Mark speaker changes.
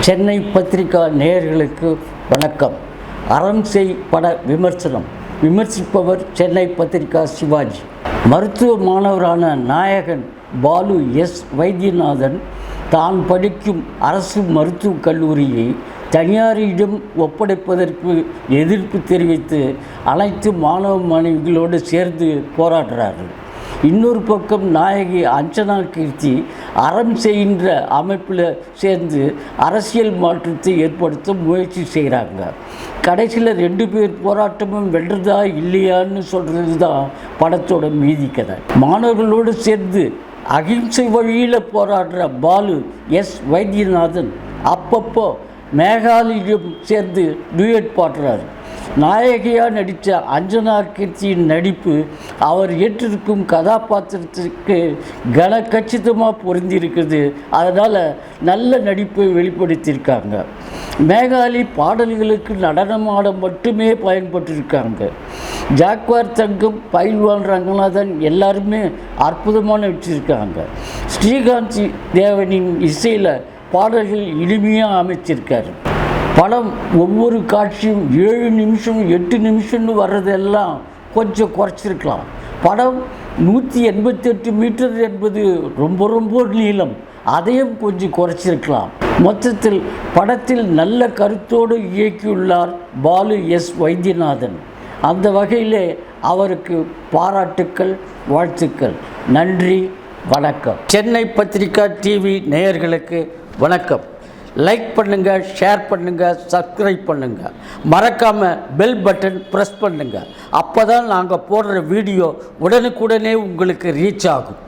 Speaker 1: சென்னை பத்திரிகா நேயர்களுக்கு வணக்கம். அறம் செய் பட விமர்சனம். விமர்சிப்பவர் சென்னை பத்திரிகா சிவாஜி. மருத்துவ மாணவரான நாயகன் பாலு எஸ் வைத்தியநாதன் தான் படிக்கும் அரசு மருத்துவக் கல்லூரியை தனியாரிடம் ஒப்படைப்பதற்கு எதிர்ப்பு தெரிவித்து அனைத்து மாணவ மாணவிகளோடு சேர்ந்து போராடுறார்கள். இன்னொரு பக்கம் நாயகி அஞ்சனா கீர்த்தி அறம் செய்கின்ற அமைப்பில் சேர்ந்து அரசியல் மாற்றத்தை ஏற்படுத்த முயற்சி செய்கிறாங்க. கடைசியில் 2 பேர் போராட்டமும் வென்றதா இல்லையான்னு சொல்கிறது தான் படத்தோட மீதி கதை. மாணவர்களோடு சேர்ந்து அகிம்சை வழியில் போராடுற பாலு எஸ் வைத்தியநாதன் அப்பப்போ மேகாலியிடம் சேர்ந்து டூயட் பாடுறார். நாயகியாக நடித்த அஞ்சனா கீர்த்தியின் நடிப்பு அவர் ஏற்றிருக்கும் கதாபாத்திரத்திற்கு கனகச்சிதமாக பொருந்திருக்குது. அதனால் நல்ல நடிப்பை வெளிப்படுத்தியிருக்காங்க. மேகாலி பாடல்களுக்கு நடனமாட மட்டுமே பயன்பட்டிருக்காங்க. ஜாக்வார் தங்கம், பைல்வான் ரங்கநாதன் எல்லாருமே அற்புதமாக நடிச்சிருக்காங்க. ஸ்ரீகாந்த் தேவனின் இசையில் பாடல்கள் இனிமையாக அமைச்சிருக்காரு. படம் ஒவ்வொரு காட்சியும் 7 நிமிஷம் 8 நிமிஷம்னு வர்றதெல்லாம் கொஞ்சம் குறைச்சிருக்கலாம். படம் 188 மீட்டர் என்பது ரொம்ப நீளம், அதையும் கொஞ்சம் குறைச்சிருக்கலாம். மொத்தத்தில் படத்தில் நல்ல கருத்தோடு இயக்கியுள்ளார் பாலு எஸ் வைத்தியநாதன். அந்த வகையிலே அவருக்கு பாராட்டுக்கள், வாழ்த்துக்கள். நன்றி, வணக்கம். சென்னை பத்திரிகா டிவி நேயர்களுக்கு வணக்கம். லைக் பண்ணுங்கள், ஷேர் பண்ணுங்கள், சப்ஸ்கிரைப் பண்ணுங்கள். மறக்காமல் பெல் பட்டன் ப்ரெஸ் பண்ணுங்கள். அப்போ தான் நாங்கள் போடுற வீடியோ உடனுக்குடனே உங்களுக்கு ரீச் ஆகும்.